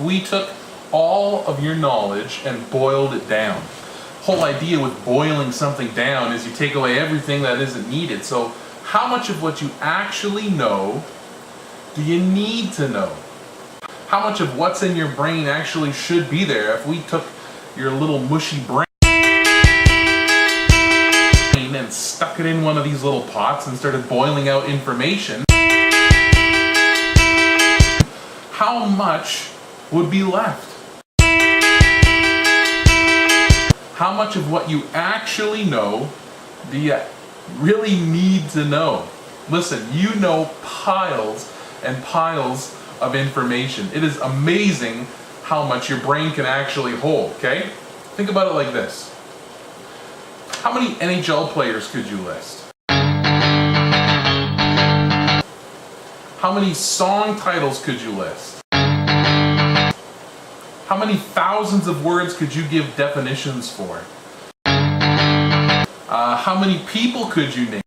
if we took all of your knowledge and boiled it down. Whole idea with boiling something down is you take away everything that isn't needed. So how much of what you actually know do you need to know? How much of what's in your brain actually should be there? If we took your little mushy brain and stuck it in one of these little pots and started boiling out information, how much would be left? How much of what you actually know do you really need to know? Listen, you know piles and piles of information. It is amazing how much your brain can actually hold, okay? Think about it like this. How many NHL players could you list? How many song titles could you list? How many thousands of words could you give definitions for? How many people could you name?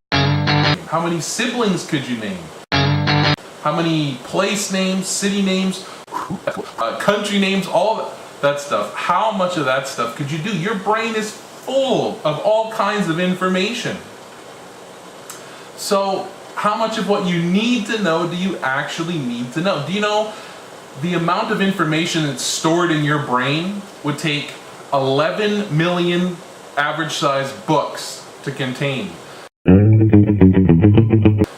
How many siblings could you name? How many place names, city names, country names, all that stuff? How much of that stuff could you do? Your brain is full of all kinds of information. So how much of what you need to know do you actually need to know? Do you know the amount of information that's stored in your brain would take 11 million average-sized books to contain?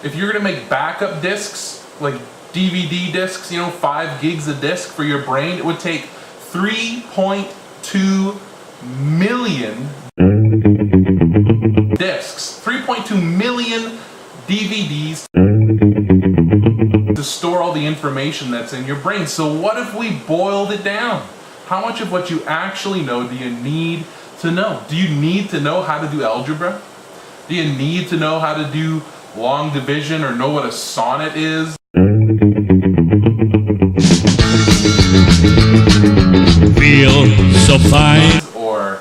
If you're going to make backup discs, like DVD discs, 5 gigs a disc for your brain, it would take 3.2 million discs, 3.2 million DVDs to store all the information that's in your brain. So what if we boiled it down? How much of what you actually know do you need to know? Do you need to know how to do algebra? Do you need to know how to do long division or know what a sonnet is? Feel so fine. Or,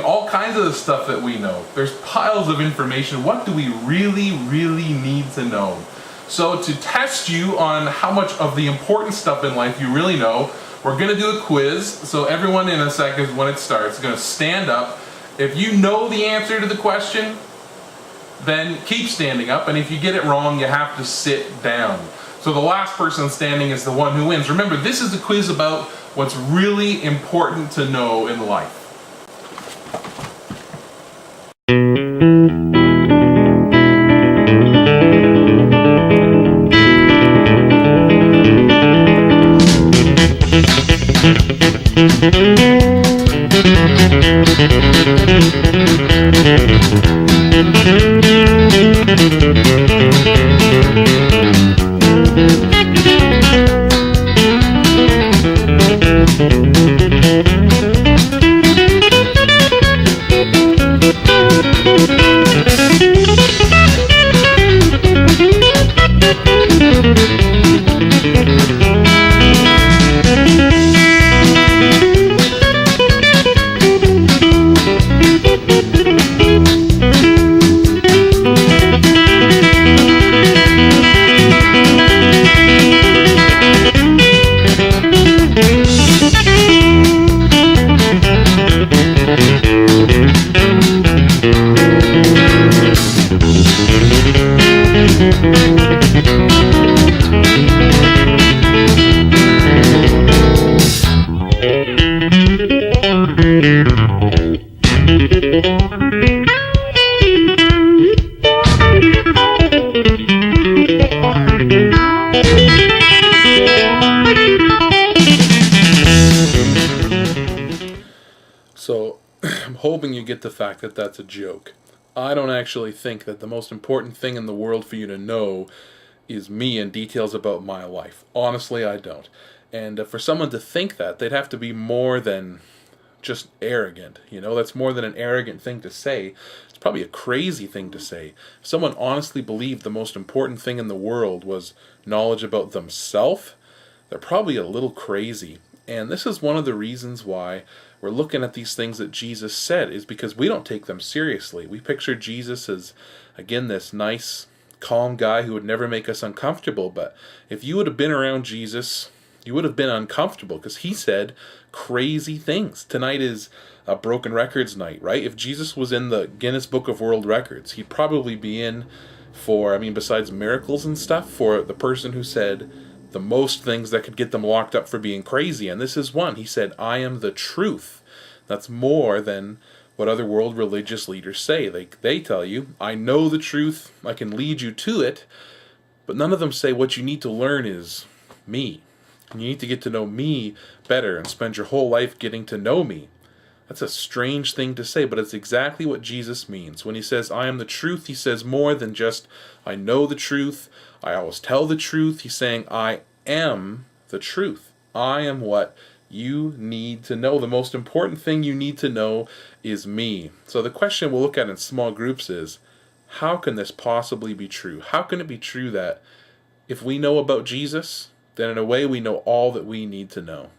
all kinds of the stuff that we know. There's piles of information. What do we really, really need to know? So to test you on how much of the important stuff in life you really know, we're going to do a quiz. So everyone in a second when it starts is going to stand up. If you know the answer to the question, then keep standing up. And if you get it wrong, you have to sit down. So the last person standing is the one who wins. Remember, this is a quiz about what's really important to know in life. So, I'm hoping you get the fact that that's a joke. I don't actually think that the most important thing in the world for you to know is me and details about my life. Honestly, I don't. And for someone to think that, they'd have to be more than just arrogant. That's more than an arrogant thing to say. It's probably a crazy thing to say. If someone honestly believed the most important thing in the world was knowledge about themselves, they're probably a little crazy. And this is one of the reasons why we're looking at these things that Jesus said, is because we don't take them seriously. We picture Jesus as, again, this nice, calm guy who would never make us uncomfortable. But if you would have been around Jesus You would have been uncomfortable because he said crazy things. Tonight is a broken records night, right? If Jesus was in the Guinness Book of World Records, he'd probably be in for, besides miracles and stuff, for the person who said the most things that could get them locked up for being crazy. And this is one. He said, I am the truth. That's more than what other world religious leaders say. They tell you, I know the truth, I can lead you to it, but none of them say what you need to learn is me. And you need to get to know me better and spend your whole life getting to know me. That's a strange thing to say, but it's exactly what Jesus means. When he says, I am the truth, he says more than just, I know the truth, I always tell the truth. He's saying, I am the truth. I am what you need to know. The most important thing you need to know is me. So the question we'll look at in small groups is, how can this possibly be true? How can it be true that if we know about Jesus, then in a way we know all that we need to know?